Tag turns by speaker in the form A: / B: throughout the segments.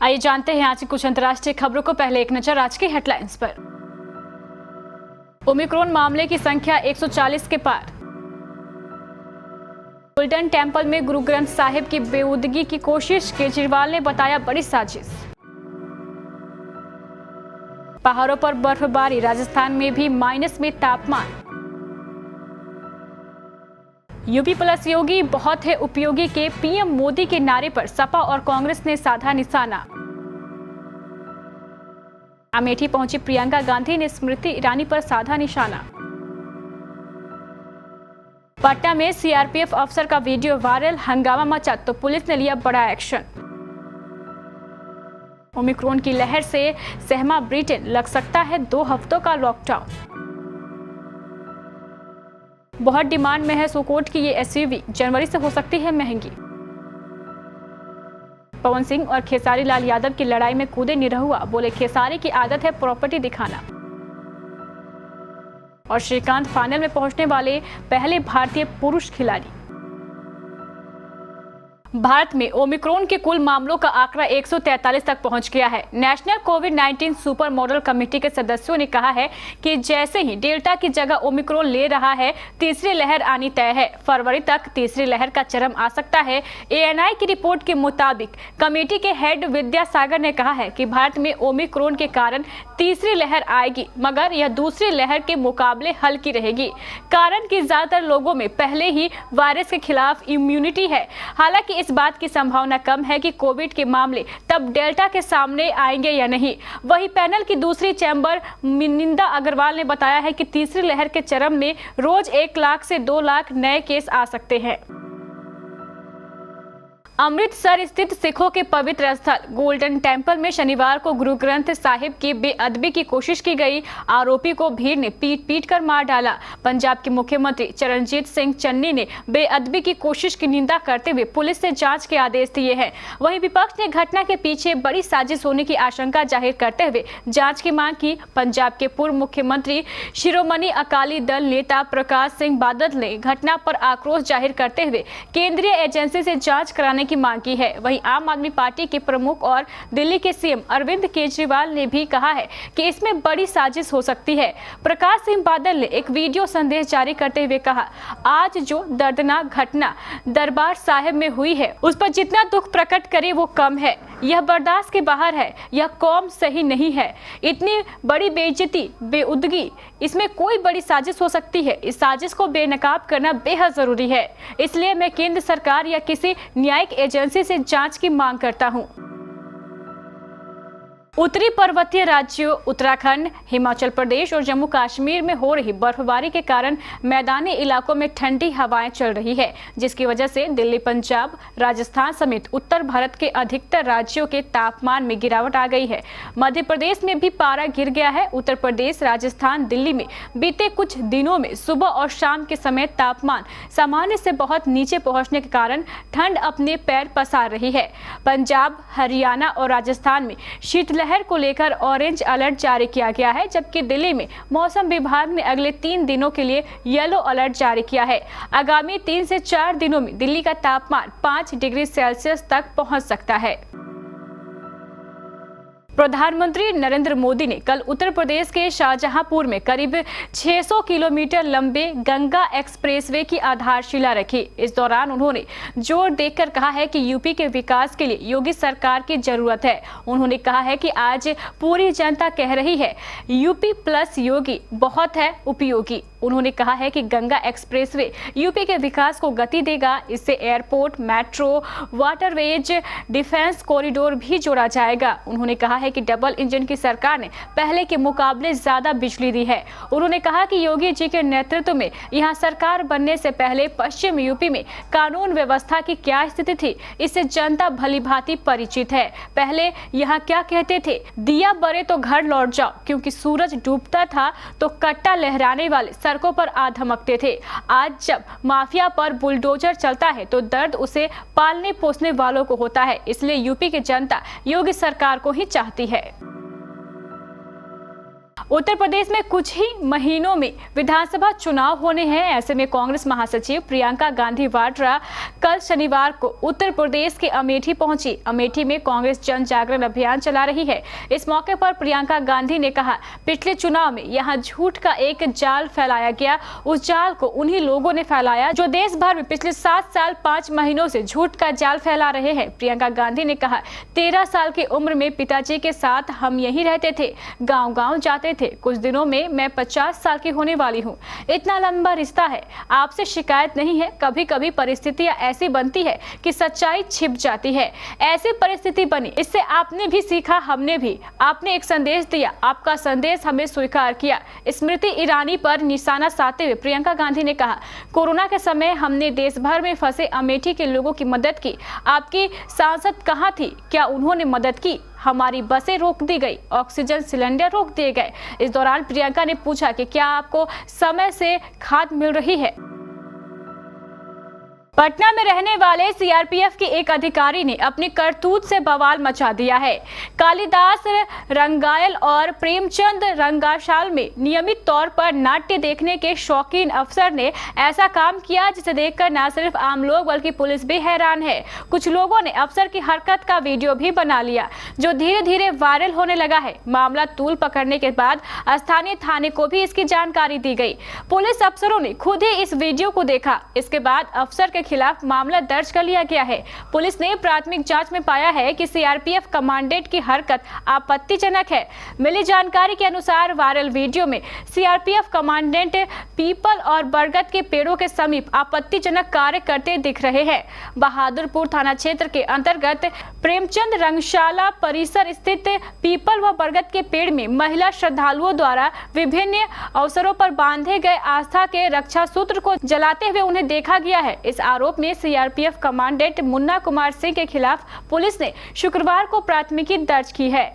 A: आइए जानते हैं आज की कुछ अंतर्राष्ट्रीय खबरों को। पहले एक नजर आज की हेडलाइंस पर। ओमिक्रॉन मामले की संख्या 140 के पार। गोल्डन टेम्पल में गुरु ग्रंथ साहिब की बेउदगी की कोशिश, केजरीवाल ने बताया बड़ी साजिश। पहाड़ों पर बर्फबारी, राजस्थान में भी माइनस में तापमान। यूपी प्लस योगी बहुत है उपयोगी के पीएम मोदी के नारे पर सपा और कांग्रेस ने साधा निशाना। अमेठी पहुंची प्रियंका गांधी ने स्मृति ईरानी पर साधा निशाना। पटना में सीआरपीएफ अफसर का वीडियो वायरल, हंगामा मचा तो पुलिस ने लिया बड़ा एक्शन। ओमिक्रॉन की लहर से सहमा ब्रिटेन, लग सकता है 2 हफ्तों का लॉकडाउन। बहुत डिमांड में है सुकोट की ये एसयूवी, जनवरी से हो सकती है महंगी। पवन सिंह और खेसारी लाल यादव की लड़ाई में कूदे निरहुआ, बोले खेसारी की आदत है प्रॉपर्टी दिखाना। और श्रीकांत फाइनल में पहुंचने वाले पहले भारतीय पुरुष खिलाड़ी। भारत में ओमिक्रॉन के कुल मामलों का आंकड़ा 143 तक पहुंच गया है। नेशनल कोविड-19 सुपर मॉडल कमेटी के सदस्यों ने कहा है कि जैसे ही डेल्टा की जगह ओमिक्रॉन ले रहा है, तीसरी लहर आनी तय है। फरवरी तक तीसरी लहर का चरम आ सकता है। एएनआई की रिपोर्ट के मुताबिक कमेटी के हेड विद्यासागर ने कहा है कि भारत में ओमिक्रॉन के कारण तीसरी लहर आएगी, मगर यह दूसरी लहर के मुकाबले हल्की रहेगी। कारण कि ज्यादातर लोगों में पहले ही वायरस के खिलाफ इम्यूनिटी है। हालांकि इस बात की संभावना कम है कि कोविड के मामले तब डेल्टा के सामने आएंगे या नहीं। वही पैनल की दूसरी चैम्बर मिनिंदा अग्रवाल ने बताया है कि तीसरी लहर के चरम में रोज 1 लाख से 2 लाख नए केस आ सकते हैं। अमृतसर स्थित सिखों के पवित्र स्थल गोल्डन टेम्पल में शनिवार को गुरु ग्रंथ साहिब की बेअदबी की कोशिश की गई। आरोपी को भीड़ ने पीट कर मार डाला। पंजाब के मुख्यमंत्री चरणजीत सिंह चन्नी ने बेअदबी की कोशिश की निंदा करते हुए पुलिस से जांच के आदेश दिए हैं। वहीं विपक्ष ने घटना के पीछे बड़ी साजिश होने की आशंका जाहिर करते हुए जांच की मांग की। पंजाब के पूर्व मुख्यमंत्री शिरोमणि अकाली दल नेता प्रकाश सिंह बादल ने घटना पर आक्रोश जाहिर करते हुए केंद्रीय एजेंसी से जांच कराने की मांग की है। वहीं आम आदमी पार्टी के प्रमुख और दिल्ली के सीएम अरविंद केजरीवाल ने भी कहा है कि इसमें बड़ी साजिश हो सकती है। प्रकाश सिंह बादल ने एक वीडियो संदेश जारी करते हुए कहा, आज जो दर्दनाक घटना दरबार साहिब में हुई है, उस पर जितना दुख प्रकट करे वो कम है। यह बर्दाश्त के बाहर है। यह कौम सही नहीं है। इतनी बड़ी बेइज्जती, बेउदगी, इसमें कोई बड़ी साजिश हो सकती है। इस साजिश को बेनकाब करना बेहद जरूरी है। इसलिए मैं केंद्र सरकार या किसी न्यायिक एजेंसी से जांच की मांग करता हूं। उत्तरी पर्वतीय राज्यों उत्तराखंड, हिमाचल प्रदेश और जम्मू कश्मीर में हो रही बर्फबारी के कारण मैदानी इलाकों में ठंडी हवाएं चल रही है, जिसकी वजह से दिल्ली, पंजाब, राजस्थान समेत उत्तर भारत के अधिकतर राज्यों के तापमान में गिरावट आ गई है। मध्य प्रदेश में भी पारा गिर गया है। उत्तर प्रदेश, राजस्थान, दिल्ली में बीते कुछ दिनों में सुबह और शाम के समय तापमान सामान्य से बहुत नीचे पहुंचने के कारण ठंड अपने पैर पसार रही है। पंजाब, हरियाणा और राजस्थान में शीतलहर को लेकर ऑरेंज अलर्ट जारी किया गया है, जबकि दिल्ली में मौसम विभाग ने अगले 3 दिनों के लिए येलो अलर्ट जारी किया है। आगामी 3 से 4 दिनों में दिल्ली का तापमान 5 डिग्री सेल्सियस तक पहुंच सकता है। प्रधानमंत्री नरेंद्र मोदी ने कल उत्तर प्रदेश के शाहजहांपुर में करीब 600 किलोमीटर लंबे गंगा एक्सप्रेसवे की आधारशिला रखी। इस दौरान उन्होंने जोर देकर कहा है कि यूपी के विकास के लिए योगी सरकार की जरूरत है। उन्होंने कहा है कि आज पूरी जनता कह रही है, यूपी प्लस योगी बहुत है उपयोगी। उन्होंने कहा है कि गंगा एक्सप्रेसवे यूपी के विकास को गति देगा। इससे airport, metro, waterways, defence corridor भी जोड़ा जाएगा। उन्होंने कहा है कि डबल इंजन की सरकार ने पहले के मुकाबले ज्यादा बिजली दी है। उन्होंने कहा कि योगी जी के नेतृत्व में यहां सरकार बनने से पहले पश्चिम यूपी में कानून व्यवस्था की क्या स्थिति थी, इससे जनता भलीभांति परिचित है। पहले यहां क्या कहते थे, दिया बरे तो घर लौट जाओ, क्योंकि सूरज डूबता था तो कट्टा लहराने वाले सड़कों पर आ धमकते थे। आज जब माफिया पर बुलडोजर चलता है तो दर्द उसे पालने पोसने वालों को होता है। इसलिए यूपी की जनता योगी सरकार को ही चाहती है। उत्तर प्रदेश में कुछ ही महीनों में विधानसभा चुनाव होने हैं। ऐसे में कांग्रेस महासचिव प्रियंका गांधी वाड्रा कल शनिवार को उत्तर प्रदेश के अमेठी पहुंची। अमेठी में कांग्रेस जन जागरण अभियान चला रही है। इस मौके पर प्रियंका गांधी ने कहा, पिछले चुनाव में यहां झूठ का एक जाल फैलाया गया। उस जाल को उन्हीं लोगों ने फैलाया जो देश भर में पिछले 7 साल 5 महीनों से झूठ का जाल फैला रहे हैं। प्रियंका गांधी ने कहा, 13 साल की उम्र में पिताजी के साथ हम यहीं रहते थे, गांव-गांव जाते थे। कुछ दिनों में मैं 50 साल की होने वाली हूँ। इतना लंबा रिश्ता है, आपसे शिकायत नहीं है। कभी कभी परिस्थितियां ऐसी बनती है कि सच्चाई छिप जाती है। ऐसी परिस्थिति बनी, इससे आपने भी सीखा, हमने भी। आपने एक संदेश दिया, आपका संदेश हमें स्वीकार किया। स्मृति ईरानी पर निशाना साधते हुए प्रियंका गांधी ने कहा, कोरोना के समय हमने देश भर में फंसे अमेठी के लोगों की मदद की। आपकी सांसद कहाँ थी? क्या उन्होंने मदद की? हमारी बसें रोक दी गई, ऑक्सीजन सिलेंडर रोक दिए गए। इस दौरान प्रियंका ने पूछा कि क्या आपको समय से खाद मिल रही है? पटना में रहने वाले सीआरपीएफ के एक अधिकारी ने अपनी करतूत से बवाल मचा दिया है। कालिदास रंगायल और प्रेमचंद रंगाशाल में नियमित तौर पर नाट्य देखने के शौकीन अफसर ने ऐसा काम किया जिसे देखकर न सिर्फ आम लोग बल्कि पुलिस भी हैरान है। कुछ लोगों ने अफसर की हरकत का वीडियो भी बना लिया, जो धीरे धीरे वायरल होने लगा है। मामला तूल पकड़ने के बाद स्थानीय थाने को भी इसकी जानकारी दी गई। पुलिस अफसरों ने खुद ही इस वीडियो को देखा। इसके बाद अफसर के खिलाफ मामला दर्ज कर लिया गया है। पुलिस ने प्राथमिक जांच में पाया है कि सीआरपीएफ कमांडेंट की हरकत आपत्तिजनक है। मिली जानकारी के अनुसार वायरल वीडियो में सीआरपीएफ कमांडेंट पीपल और बरगद के पेड़ों के समीप आपत्तिजनक कार्य करते दिख रहे हैं। बहादुरपुर थाना क्षेत्र के अंतर्गत प्रेमचंद रंगशाला परिसर स्थित पीपल व बरगद के पेड़ में महिला श्रद्धालुओं द्वारा विभिन्न अवसरों पर बांधे गए आस्था के रक्षा सूत्र को जलाते हुए उन्हें देखा गया है। इस आरोप में सीआरपीएफ कमांडेंट मुन्ना कुमार सिंह के खिलाफ पुलिस ने शुक्रवार को प्राथमिकी दर्ज की है।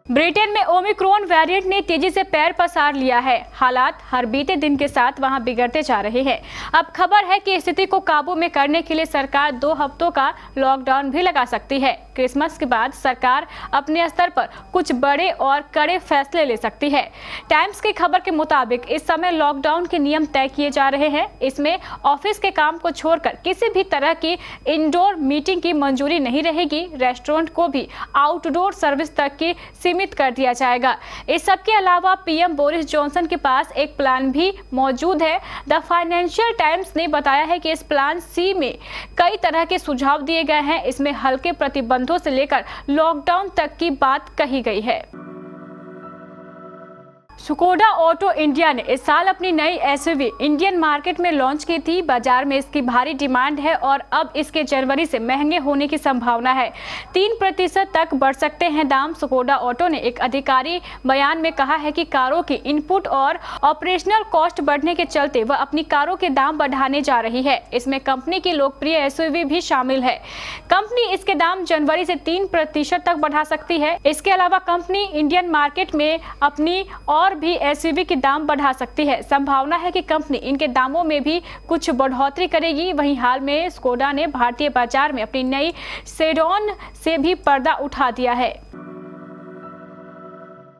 A: ब्रिटेन में ओमिक्रॉन वेरिएंट ने तेजी से पैर पसार लिया है। हालात हर बीते दिन के साथ वहां बिगड़ते जा रहे हैं। अब खबर है कि स्थिति को काबू में करने के लिए सरकार 2 हफ्तों का लॉकडाउन भी लगा सकती है। क्रिसमस के बाद सरकार अपने स्तर पर कुछ बड़े और कड़े फैसले ले सकती है। टाइम्स की खबर के मुताबिक इस समय लॉकडाउन के नियम तय किए जा रहे हैं। इसमें ऑफिस के काम को छोड़कर किसी भी तरह की इंडोर मीटिंग की मंजूरी नहीं रहेगी। रेस्टोरेंट को भी आउटडोर सर्विस तक की सीमित कर दिया जाएगा। इस सब के अलावा पीएम बोरिस जॉनसन के पास एक प्लान भी मौजूद है। द फाइनेंशियल टाइम्स ने बताया है कि इस प्लान सी में कई तरह के सुझाव दिए गए हैं। इसमें हल्के प्रतिबंधों से लेकर लॉकडाउन तक की बात कही गई है। स्कोडा ऑटो इंडिया ने इस साल अपनी नई एसयूवी इंडियन मार्केट में लॉन्च की थी। बाजार में इसकी भारी डिमांड है और अब इसके जनवरी से महंगे होने की संभावना है। 3% तक बढ़ सकते हैं दाम। स्कोडा ऑटो ने एक आधिकारिक बयान में कहा है कि कारों की इनपुट और ऑपरेशनल कॉस्ट बढ़ने के चलते वह अपनी कारों के दाम बढ़ाने जा रही है। इसमें कंपनी की लोकप्रिय एसयूवी भी शामिल है। कंपनी इसके दाम जनवरी से 3% तक बढ़ा सकती है। इसके अलावा कंपनी इंडियन मार्केट में अपनी और भी एसयूवी के दाम बढ़ा सकती है। संभावना है कि कंपनी इनके दामों में भी कुछ बढ़ोतरी करेगी। वहीं हाल में स्कोडा ने भारतीय बाजार में अपनी नई सेडॉन से भी पर्दा उठा दिया है।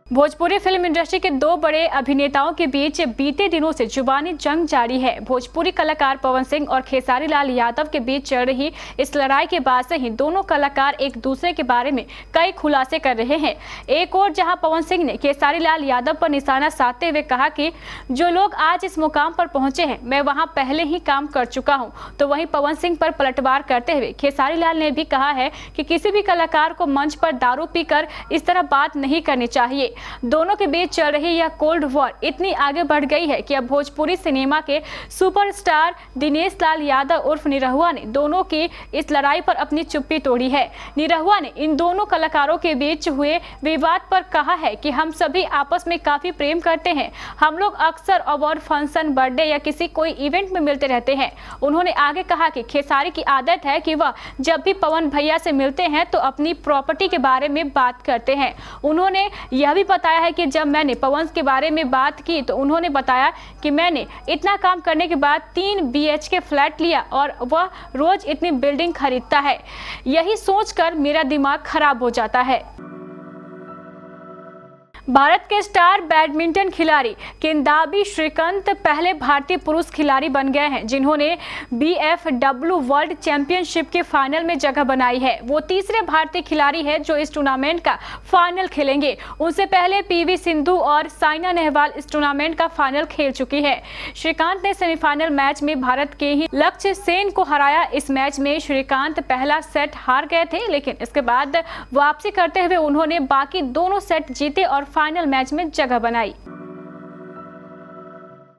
A: भोजपुरी फिल्म इंडस्ट्री के 2 बड़े अभिनेताओं के बीच बीते दिनों से जुबानी जंग जारी है। भोजपुरी कलाकार पवन सिंह और खेसारी लाल यादव के बीच चल रही इस लड़ाई के बाद से ही दोनों कलाकार एक दूसरे के बारे में कई खुलासे कर रहे हैं। एक और जहां पवन सिंह ने खेसारी लाल यादव पर निशाना साधते हुए कहा कि जो लोग आज इस मुकाम पर पहुंचे हैं, मैं वहां पहले ही काम कर चुका हूं, तो वहीं पवन सिंह पर पलटवार करते हुए खेसारी लाल ने भी कहा है कि किसी भी कलाकार को मंच पर दारू पीकर इस तरह बात नहीं करनी चाहिए। दोनों के बीच चल रही यह कोल्ड वॉर इतनी आगे बढ़ गई है कि अब भोजपुरी सिनेमा के सुपरस्टार दिनेश लाल यादव उर्फ निरहुआ ने दोनों की इस लड़ाई पर अपनी चुप्पी तोड़ी है। निरहुआ ने इन दोनों कलाकारों के बीच हुए विवाद पर कहा है कि हम सभी आपस में काफी प्रेम करते हैं। हम लोग अक्सर अवार्ड फंक्शन, बर्थडे या किसी कोई इवेंट में मिलते रहते हैं। उन्होंने आगे कहा कि खेसारी की आदत है कि वह जब भी पवन भैया से मिलते हैं तो अपनी प्रॉपर्टी के बारे में बात करते हैं। उन्होंने यह भी बताया है कि जब मैंने पवन के बारे में बात की तो उन्होंने बताया कि मैंने इतना काम करने के बाद 3 BHK फ्लैट लिया और वह रोज इतनी बिल्डिंग खरीदता है। है। यही सोचकर मेरा दिमाग खराब हो जाता है। भारत के स्टार बैडमिंटन खिलाड़ी किदांबी श्रीकांत पहले भारतीय पुरुष खिलाड़ी बन गए हैं जिन्होंने BFW वर्ल्ड चैंपियनशिप के फाइनल में जगह बनाई है। वो तीसरे भारतीय खिलाड़ी हैं जो इस टूर्नामेंट का फाइनल खेलेंगे। उनसे पहले PV सिंधु और साइना नेहवाल इस टूर्नामेंट का फाइनल खेल चुकी है। श्रीकांत ने सेमीफाइनल मैच में भारत के ही लक्ष्य सेन को हराया। इस मैच में श्रीकांत पहला सेट हार गए थे, लेकिन इसके बाद वापसी करते हुए उन्होंने बाकी दोनों सेट जीते और फाइनल मैच में जगह बनाई।